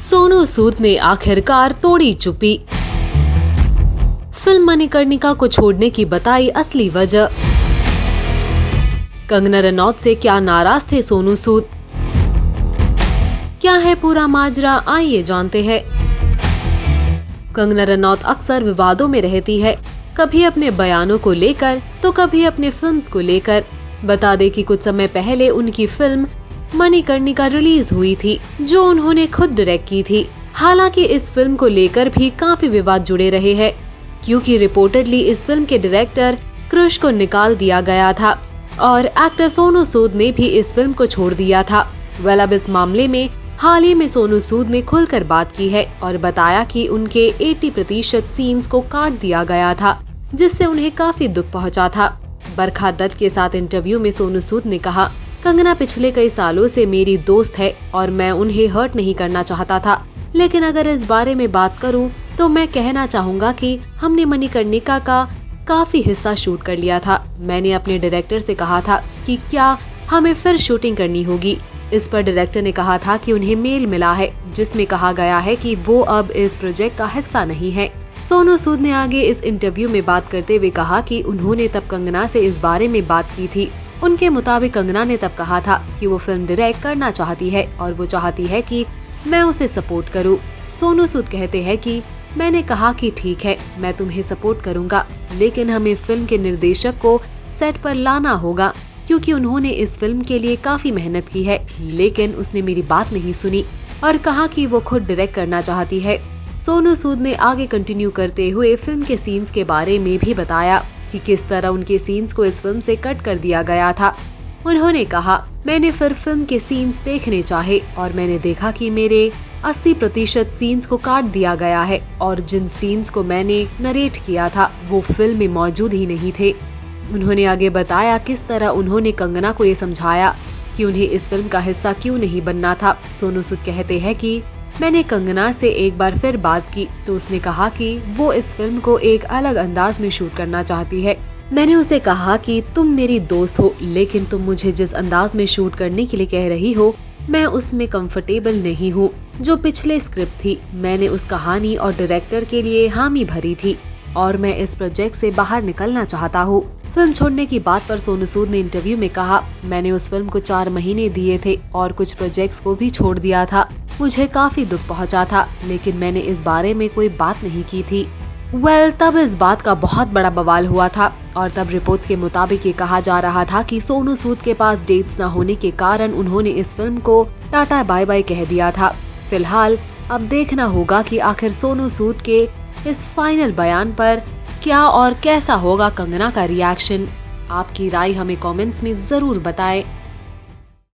सोनू सूद ने आखिरकार तोड़ी चुप्पी। फिल्म मणिकर्णिका को छोड़ने की बताई असली वजह। कंगना रनौत से क्या नाराज थे सोनू सूद? क्या है पूरा माजरा, आइए जानते हैं। कंगना रनौत अक्सर विवादों में रहती है, कभी अपने बयानों को लेकर तो कभी अपने फिल्म्स को लेकर। बता दें कि कुछ समय पहले उनकी फिल्म मणिकर्णिका रिलीज हुई थी, जो उन्होंने खुद डायरेक्ट की थी। हालांकि इस फिल्म को लेकर भी काफी विवाद जुड़े रहे हैं, क्योंकि रिपोर्टेडली इस फिल्म के डायरेक्टर कृष को निकाल दिया गया था और एक्टर सोनू सूद ने भी इस फिल्म को छोड़ दिया था। अब इस मामले में हाल ही में सोनू सूद ने खुलकर बात की है और बताया कि उनके 80% सीन्स को काट दिया गया था, जिससे उन्हें काफी दुख पहुंचा था। बरखा दत्त के साथ इंटरव्यू में सोनू सूद ने कहा, कंगना पिछले कई सालों से मेरी दोस्त है और मैं उन्हें हर्ट नहीं करना चाहता था, लेकिन अगर इस बारे में बात करूं तो मैं कहना चाहूंगा कि हमने मणिकर्णिका का काफी हिस्सा शूट कर लिया था। मैंने अपने डायरेक्टर से कहा था कि क्या हमें फिर शूटिंग करनी होगी। इस पर डायरेक्टर ने कहा था कि उन्हें मेल मिला है जिसमें कहा गया है कि वो अब इस प्रोजेक्ट का हिस्सा नहीं है। सोनू सूद ने आगे इस इंटरव्यू में बात करते हुए कहा कि उन्होंने तब कंगना से इस बारे में बात की थी। उनके मुताबिक कंगना ने तब कहा था कि वो फिल्म डायरेक्ट करना चाहती है और वो चाहती है कि मैं उसे सपोर्ट करूं। सोनू सूद कहते हैं कि मैंने कहा कि ठीक है, मैं तुम्हें सपोर्ट करूंगा, लेकिन हमें फिल्म के निर्देशक को सेट पर लाना होगा, क्योंकि उन्होंने इस फिल्म के लिए काफी मेहनत की है। लेकिन उसने मेरी बात नहीं सुनी और कहा कि वो खुद डायरेक्ट करना चाहती है। सोनू सूद ने आगे कंटिन्यू करते हुए फिल्म के सीन्स के बारे में भी बताया कि किस तरह उनके सीन्स को इस फिल्म से कट कर दिया गया था। उन्होंने कहा, मैंने फिर फिल्म के सीन्स देखने चाहे और मैंने देखा कि मेरे 80% सीन्स को काट दिया गया है और जिन सीन्स को मैंने नरेट किया था वो फिल्म में मौजूद ही नहीं थे। उन्होंने आगे बताया किस तरह उन्होंने कंगना को ये समझाया कि उन्हें इस फिल्म का हिस्सा क्यों नहीं बनना था। सोनू सूद कहते हैं कि मैंने कंगना से एक बार फिर बात की तो उसने कहा कि वो इस फिल्म को एक अलग अंदाज में शूट करना चाहती है। मैंने उसे कहा कि तुम मेरी दोस्त हो, लेकिन तुम मुझे जिस अंदाज में शूट करने के लिए कह रही हो मैं उसमें कंफर्टेबल नहीं हूँ। जो पिछले स्क्रिप्ट थी मैंने उस कहानी और डायरेक्टर के लिए हामी भरी थी और मैं इस प्रोजेक्ट से बाहर निकलना चाहता हूँ। फिल्म छोड़ने की बात पर सोनू सूद ने इंटरव्यू में कहा, मैंने उस फिल्म को 4 महीने दिए थे और कुछ प्रोजेक्ट्स को भी छोड़ दिया था। मुझे काफी दुख पहुंचा था, लेकिन मैंने इस बारे में कोई बात नहीं की थी। तब इस बात का बहुत बड़ा बवाल हुआ था और तब रिपोर्ट्स के मुताबिक ये कहा जा रहा था कि सोनू सूद के पास डेट्स न होने के कारण उन्होंने इस फिल्म को टाटा बाय बाय कह दिया था। फिलहाल अब देखना होगा कि आखिर सोनू सूद के इस फाइनल बयान पर क्या और कैसा होगा कंगना का रिएक्शन। आपकी राय हमें कमेंट्स में जरूर बताएं।